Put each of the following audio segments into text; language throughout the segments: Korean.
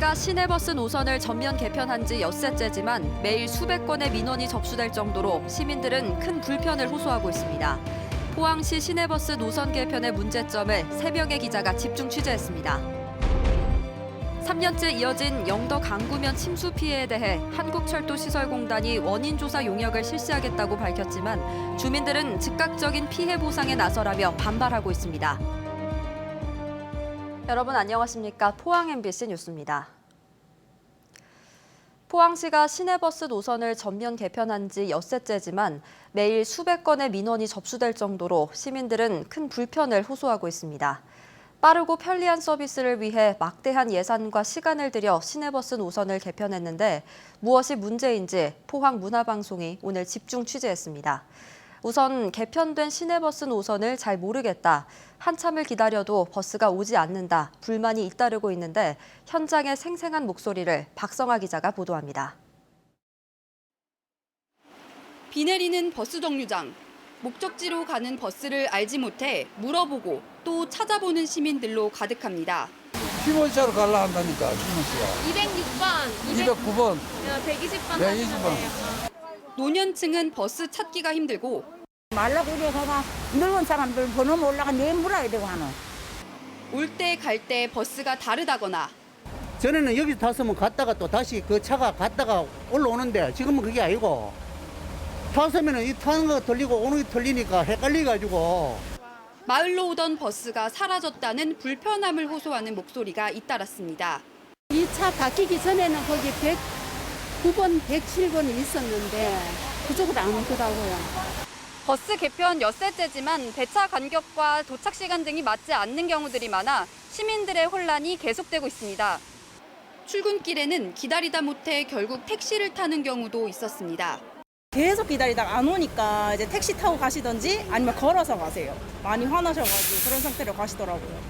포항시가 시내버스 노선을 전면 개편한 지 엿새째지만 매일 수백 건의 민원이 접수될 정도로 시민들은 큰 불편을 호소하고 있습니다. 포항시 시내버스 노선 개편의 문제점을 3명의 기자가 집중 취재했습니다. 3년째 이어진 영덕 강구면 침수 피해에 대해 한국철도시설공단이 원인 조사 용역을 실시하겠다고 밝혔지만 주민들은 즉각적인 피해 보상에 나서라며 반발하고 있습니다. 여러분 안녕하십니까? 포항 MBC 뉴스입니다. 포항시가 시내버스 노선을 전면 개편한 지 엿새째지만 매일 수백 건의 민원이 접수될 정도로 시민들은 큰 불편을 호소하고 있습니다. 빠르고 편리한 서비스를 위해 막대한 예산과 시간을 들여 시내버스 노선을 개편했는데 무엇이 문제인지 포항문화방송이 오늘 집중 취재했습니다. 우선 개편된 시내버스 노선을 잘 모르겠다, 한참을 기다려도 버스가 오지 않는다, 불만이 잇따르고 있는데 현장의 생생한 목소리를 박성아 기자가 보도합니다. 비 내리는 버스 정류장. 목적지로 가는 버스를 알지 못해 물어보고 또 찾아보는 시민들로 가득합니다. 피모차로 가려 한다니까, 피모차가. 206번, 209번. 120번 네, 하시면 20번. 돼요. 노년층은 버스 찾기가 힘들고 말라고 이래 가가 늙은 사람들 번호 몰라가 내일 물어야 되고 하는. 올 때 갈 때 버스가 다르다거나 전에는 여기 탔으면 갔다가 또 다시 그 차가 갔다가 올라오는데 지금은 그게 아니고 탔으면 이 타는 거 틀리고 오는 게 틀리니까 헷갈려가지고 마을로 오던 버스가 사라졌다는 불편함을 호소하는 목소리가 잇따랐습니다. 이 차 바뀌기 전에는 거기 109번, 107번이 있었는데 그쪽으로 안 오더라고요. 버스 개편 엿새째지만 배차 간격과 도착 시간 등이 맞지 않는 경우들이 많아 시민들의 혼란이 계속되고 있습니다. 출근길에는 기다리다 못해 결국 택시를 타는 경우도 있었습니다. 계속 기다리다가 안 오니까 이제 택시 타고 가시던지 아니면 걸어서 가세요. 많이 화나셔가지고 그런 상태로 가시더라고요.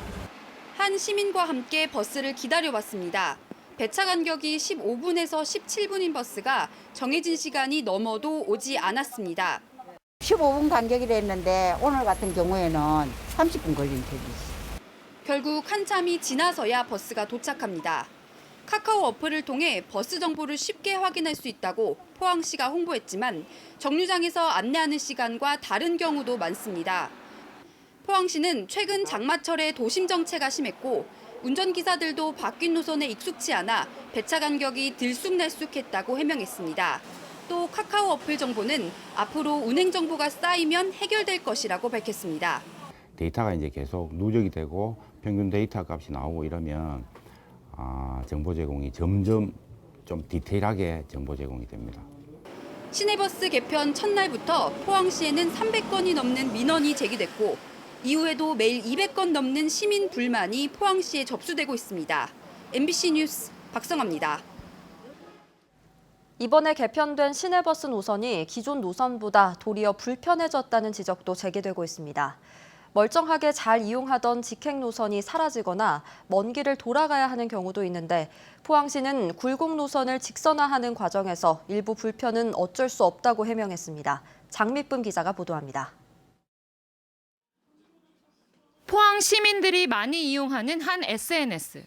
한 시민과 함께 버스를 기다려봤습니다. 배차 간격이 15분에서 17분인 버스가 정해진 시간이 넘어도 오지 않았습니다. 15분 간격이라 했는데 오늘 같은 경우에는 30분 걸린 택이지. 결국 한참이 지나서야 버스가 도착합니다. 카카오 어플을 통해 버스 정보를 쉽게 확인할 수 있다고 포항시가 홍보했지만 정류장에서 안내하는 시간과 다른 경우도 많습니다. 포항시는 최근 장마철에 도심 정체가 심했고 운전기사들도 바뀐 노선에 익숙치 않아 배차 간격이 들쑥날쑥했다고 해명했습니다. 또 카카오 어플 정보는 앞으로 운행 정보가 쌓이면 해결될 것이라고 밝혔습니다. 데이터가 이제 계속 누적이 되고 평균 데이터 값이 나오고 이러면 정보 제공이 점점 좀 디테일하게 정보 제공이 됩니다. 시내버스 개편 첫날부터 포항시에는 300건이 넘는 민원이 제기됐고 이후에도 매일 200건 넘는 시민 불만이 포항시에 접수되고 있습니다. MBC 뉴스 박성아입니다. 이번에 개편된 시내버스 노선이 기존 노선보다 도리어 불편해졌다는 지적도 제기되고 있습니다. 멀쩡하게 잘 이용하던 직행 노선이 사라지거나 먼 길을 돌아가야 하는 경우도 있는데 포항시는 굴곡 노선을 직선화하는 과정에서 일부 불편은 어쩔 수 없다고 해명했습니다. 장미쁨 기자가 보도합니다. 포항 시민들이 많이 이용하는 한 SNS.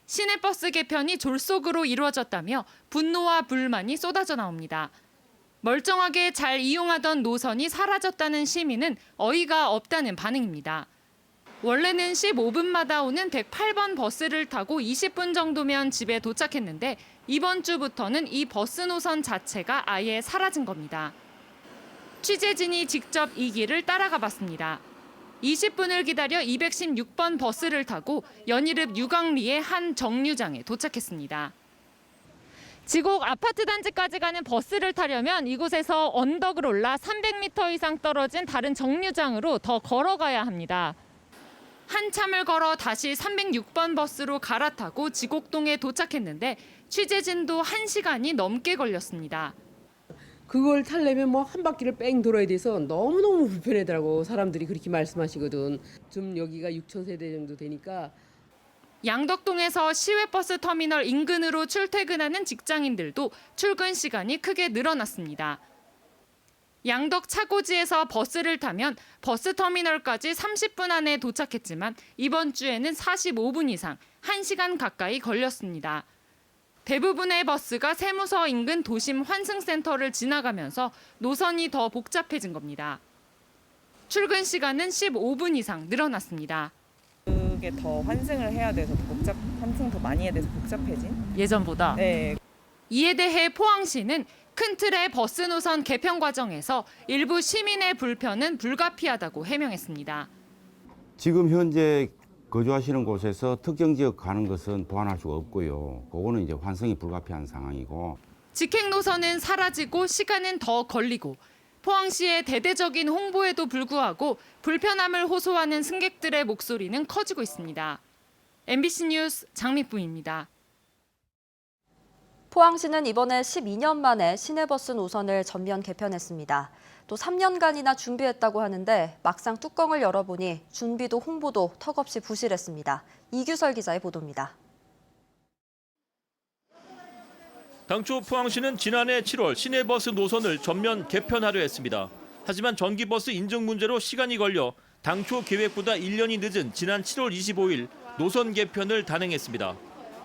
시내버스 개편이 졸속으로 이루어졌다며 분노와 불만이 쏟아져 나옵니다. 멀쩡하게 잘 이용하던 노선이 사라졌다는 시민은 어이가 없다는 반응입니다. 원래는 15분마다 오는 108번 버스를 타고 20분 정도면 집에 도착했는데 이번 주부터는 이 버스 노선 자체가 아예 사라진 겁니다. 취재진이 직접 이 길을 따라가 봤습니다. 20분을 기다려 216번 버스를 타고 연희읍 유광리의 한 정류장에 도착했습니다. 지곡 아파트 단지까지 가는 버스를 타려면 이곳에서 언덕을 올라 300m 이상 떨어진 다른 정류장으로 더 걸어가야 합니다. 한참을 걸어 다시 306번 버스로 갈아타고 지곡동에 도착했는데 취재진도 1시간이 넘게 걸렸습니다. 그걸 타려면 뭐 한 바퀴를 뺑 돌아야 돼서 너무너무 불편하더라고. 사람들이 그렇게 말씀하시거든. 좀 여기가 6,000세대 정도 되니까. 양덕동에서 시외버스 터미널 인근으로 출퇴근하는 직장인들도 출근 시간이 크게 늘어났습니다. 양덕 차고지에서 버스를 타면 버스 터미널까지 30분 안에 도착했지만 이번 주에는 45분 이상, 1시간 가까이 걸렸습니다. 대부분의 버스가 세무서 인근 도심 환승센터를 지나가면서 노선이 더 복잡해진 겁니다. 출근 시간은 15분 이상 늘어났습니다. 그게 더 환승을 해야 돼서 환승 더 많이 해야 돼서 복잡해진? 예전보다? 네. 이에 대해 포항시는 큰 틀의 버스 노선 개편 과정에서 일부 시민의 불편은 불가피하다고 해명했습니다. 지금 현재 거주하시는 곳에서 특정 지역 가는 것은 보완할 수가 없고요. 그거는 이제 환승이 불가피한 상황이고. 직행 노선은 사라지고 시간은 더 걸리고 포항시의 대대적인 홍보에도 불구하고 불편함을 호소하는 승객들의 목소리는 커지고 있습니다. MBC 뉴스 장미쁨입니다. 포항시는 이번에 12년 만에 시내버스 노선을 전면 개편했습니다. 또 3년간이나 준비했다고 하는데 막상 뚜껑을 열어보니 준비도 홍보도 턱없이 부실했습니다. 이규설 기자의 보도입니다. 당초 포항시는 지난해 7월 시내버스 노선을 전면 개편하려 했습니다. 하지만 전기버스 인증 문제로 시간이 걸려 당초 계획보다 1년이 늦은 지난 7월 25일 노선 개편을 단행했습니다.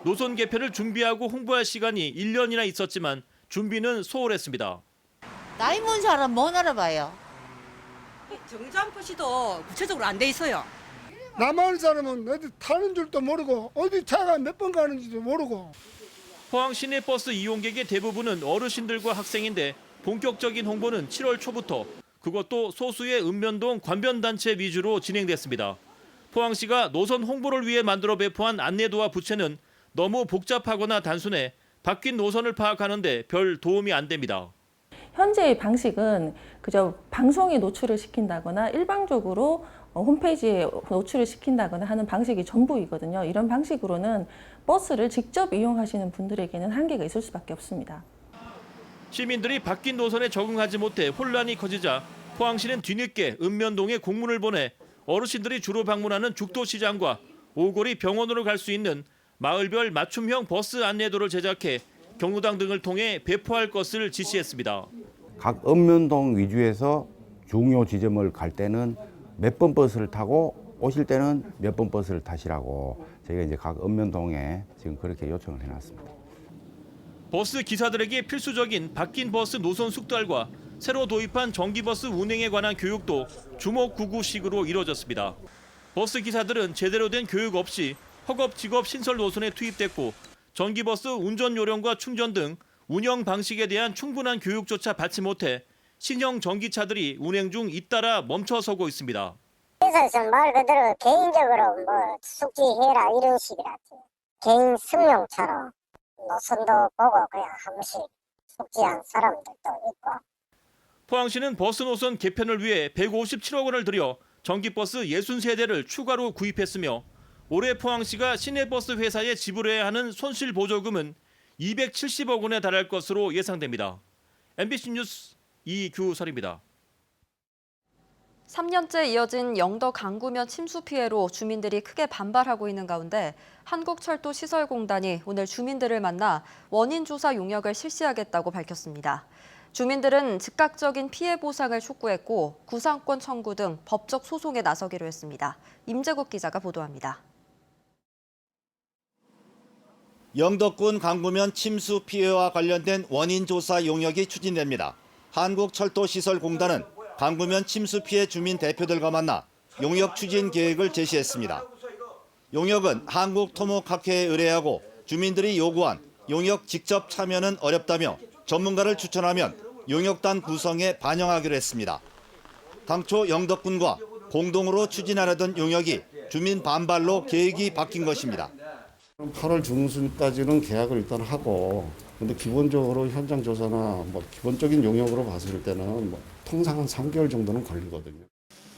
노선 개편을 준비하고 홍보할 시간이 1년이나 있었지만 준비는 소홀했습니다. 나이 먹은 사람 못 알아봐요. 정지안표시도 구체적으로 안 돼 있어요. 남한 사람은 어디 타는 줄도 모르고 어디 차가 몇 번 가는지도 모르고. 포항 시내버스 이용객의 대부분은 어르신들과 학생인데 본격적인 홍보는 7월 초부터 그것도 소수의 읍면동 관변단체 위주로 진행됐습니다. 포항시가 노선 홍보를 위해 만들어 배포한 안내도와 부채는 너무 복잡하거나 단순해 바뀐 노선을 파악하는 데 별 도움이 안 됩니다. 현재의 방식은 그저 방송에 노출을 시킨다거나 일방적으로 홈페이지에 노출을 시킨다거나 하는 방식이 전부이거든요. 이런 방식으로는 버스를 직접 이용하시는 분들에게는 한계가 있을 수밖에 없습니다. 시민들이 바뀐 노선에 적응하지 못해 혼란이 커지자 포항시는 뒤늦게 읍면동에 공문을 보내 어르신들이 주로 방문하는 죽도시장과 오골이 병원으로 갈 수 있는 마을별 맞춤형 버스 안내도를 제작해 경로당 등을 통해 배포할 것을 지시했습니다. 각 읍면동 위주에서 중요 지점을 갈 때는 몇 번 버스를 타고 오실 때는 몇 번 버스를 타시라고 저희가 이제 각 읍면동에 지금 그렇게 요청을 해놨습니다. 버스 기사들에게 필수적인 바뀐 버스 노선 숙달과 새로 도입한 전기버스 운행에 관한 교육도 주목구구식으로 이뤄졌습니다. 버스 기사들은 제대로 된 교육 없이 허겁지겁 신설 노선에 투입됐고 전기버스 운전 요령과 충전 등 운영 방식에 대한 충분한 교육조차 받지 못해 신형 전기차들이 운행 중 잇따라 멈춰서고 있습니다. 회사에서는 말 그대로 개인적으로 숙지해라 이런 식이라지. 개인 승용차로 노선도 보고 그냥 한 번씩 숙지한 사람들도 있고. 포항시는 버스 노선 개편을 위해 157억 원을 들여 전기버스 63대를 추가로 구입했으며 올해 포항시가 시내버스 회사에 지불해야 하는 손실보조금은 270억 원에 달할 것으로 예상됩니다. MBC 뉴스 이규설입니다. 3년째 이어진 영덕 강구면 침수 피해로 주민들이 크게 반발하고 있는 가운데 한국철도시설공단이 오늘 주민들을 만나 원인 조사 용역을 실시하겠다고 밝혔습니다. 주민들은 즉각적인 피해 보상을 촉구했고 구상권 청구 등 법적 소송에 나서기로 했습니다. 임재국 기자가 보도합니다. 영덕군 강구면 침수 피해와 관련된 원인 조사 용역이 추진됩니다. 한국철도시설공단은 강구면 침수 피해 주민 대표들과 만나 용역 추진 계획을 제시했습니다. 용역은 한국토목학회에 의뢰하고 주민들이 요구한 용역 직접 참여는 어렵다며 전문가를 추천하면 용역단 구성에 반영하기로 했습니다. 당초 영덕군과 공동으로 추진하려던 용역이 주민 반발로 계획이 바뀐 것입니다. 8월 중순까지는 계약을 일단 하고, 근데 기본적으로 현장 조사나 기본적인 용역으로 봤을 때는 통상 한 3개월 정도는 걸리거든요.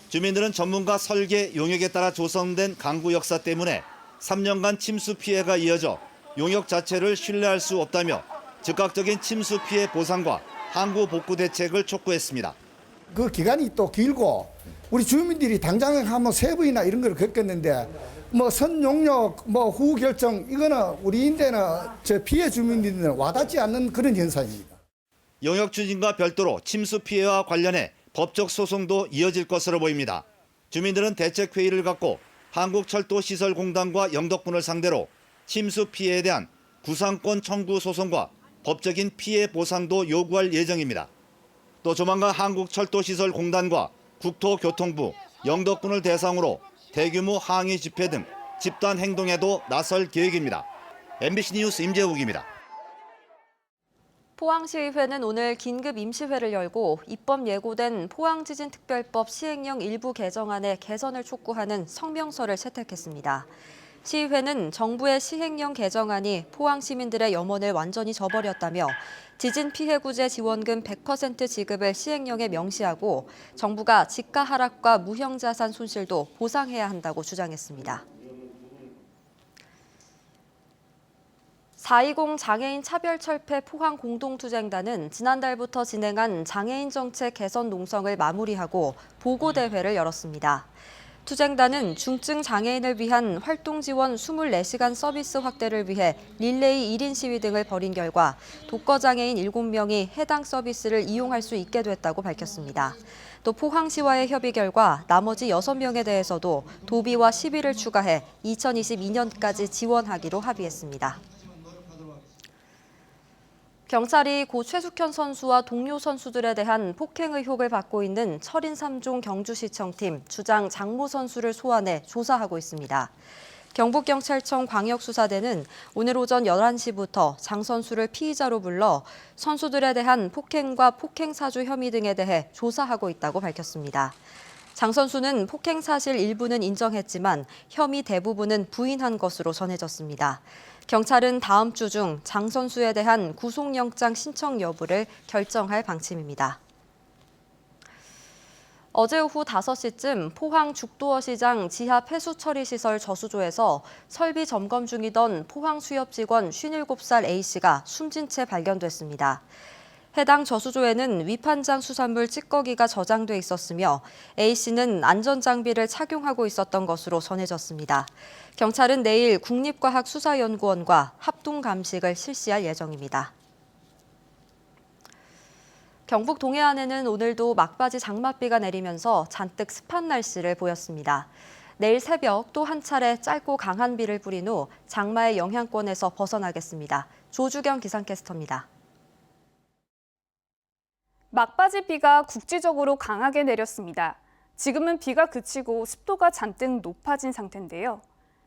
주민들은 전문가 설계 용역에 따라 조성된 강구 역사 때문에 3년간 침수 피해가 이어져 용역 자체를 신뢰할 수 없다며 즉각적인 침수 피해 보상과 항구 복구 대책을 촉구했습니다. 그 기간이 또 길고 우리 주민들이 당장 한번 세부이나 이런 걸 겪었는데 선용역 후 결정 이거는 우리인데는 저 피해 주민들은 와닿지 않는 그런 현상입니다. 용역 추진과 별도로 침수 피해와 관련해 법적 소송도 이어질 것으로 보입니다. 주민들은 대책회의를 갖고 한국철도시설공단과 영덕군을 상대로 침수 피해에 대한 구상권 청구 소송과 법적인 피해 보상도 요구할 예정입니다. 또 조만간 한국철도시설공단과 국토교통부, 영덕군을 대상으로 대규모 항의 집회 등 집단 행동에도 나설 계획입니다. MBC 뉴스 임재욱입니다. 포항시의회는 오늘 긴급 임시회를 열고 입법 예고된 포항지진특별법 시행령 일부 개정안의 개선을 촉구하는 성명서를 채택했습니다. 시의회는 정부의 시행령 개정안이 포항 시민들의 염원을 완전히 저버렸다며 지진 피해 구제 지원금 100% 지급을 시행령에 명시하고 정부가 지가 하락과 무형자산 손실도 보상해야 한다고 주장했습니다. 4.20 장애인 차별철폐 포항 공동투쟁단은 지난달부터 진행한 장애인 정책 개선 농성을 마무리하고 보고대회를 열었습니다. 투쟁단은 중증 장애인을 위한 활동 지원 24시간 서비스 확대를 위해 릴레이 1인 시위 등을 벌인 결과 독거장애인 7명이 해당 서비스를 이용할 수 있게 됐다고 밝혔습니다. 또 포항시와의 협의 결과 나머지 6명에 대해서도 도비와 시비를 추가해 2022년까지 지원하기로 합의했습니다. 경찰이 고 최숙현 선수와 동료 선수들에 대한 폭행 의혹을 받고 있는 철인 3종 경주시청팀 주장 장모 선수를 소환해 조사하고 있습니다. 경북경찰청 광역수사대는 오늘 오전 11시부터 장 선수를 피의자로 불러 선수들에 대한 폭행과 폭행사주 혐의 등에 대해 조사하고 있다고 밝혔습니다. 장 선수는 폭행 사실 일부는 인정했지만 혐의 대부분은 부인한 것으로 전해졌습니다. 경찰은 다음 주 중 장 선수에 대한 구속영장 신청 여부를 결정할 방침입니다. 어제 오후 5시쯤 포항 죽도어시장 지하 폐수처리시설 저수조에서 설비 점검 중이던 포항 수협 직원 57살 A씨가 숨진 채 발견됐습니다. 해당 저수조에는 위판장 수산물 찌꺼기가 저장돼 있었으며 A씨는 안전장비를 착용하고 있었던 것으로 전해졌습니다. 경찰은 내일 국립과학수사연구원과 합동감식을 실시할 예정입니다. 경북 동해안에는 오늘도 막바지 장맛비가 내리면서 잔뜩 습한 날씨를 보였습니다. 내일 새벽 또 한 차례 짧고 강한 비를 뿌린 후 장마의 영향권에서 벗어나겠습니다. 조주경 기상캐스터입니다. 막바지 비가 국지적으로 강하게 내렸습니다. 지금은 비가 그치고 습도가 잔뜩 높아진 상태인데요.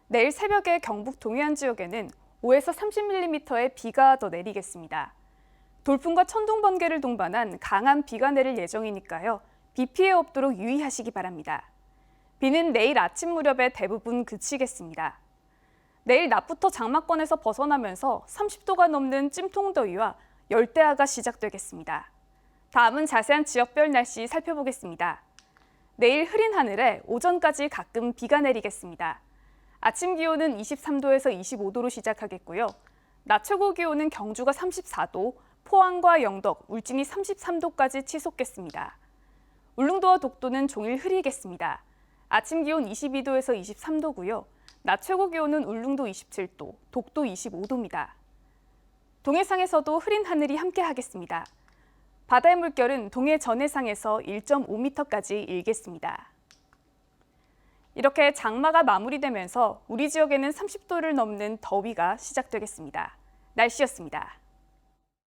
내일 새벽에 경북 동해안 지역에는 5에서 30mm의 비가 더 내리겠습니다. 돌풍과 천둥, 번개를 동반한 강한 비가 내릴 예정이니까요. 비 피해 없도록 유의하시기 바랍니다. 비는 내일 아침 무렵에 대부분 그치겠습니다. 내일 낮부터 장마권에서 벗어나면서 30도가 넘는 찜통더위와 열대야가 시작되겠습니다. 다음은 자세한 지역별 날씨 살펴보겠습니다. 내일 흐린 하늘에 오전까지 가끔 비가 내리겠습니다. 아침 기온은 23도에서 25도로 시작하겠고요. 낮 최고 기온은 경주가 34도, 포항과 영덕, 울진이 33도까지 치솟겠습니다. 울릉도와 독도는 종일 흐리겠습니다. 아침 기온 22도에서 23도고요. 낮 최고 기온은 울릉도 27도, 독도 25도입니다. 동해상에서도 흐린 하늘이 함께하겠습니다. 바다의 물결은 동해 전해상에서 1.5m까지 일겠습니다. 이렇게 장마가 마무리되면서 우리 지역에는 30도를 넘는 더위가 시작되겠습니다. 날씨였습니다.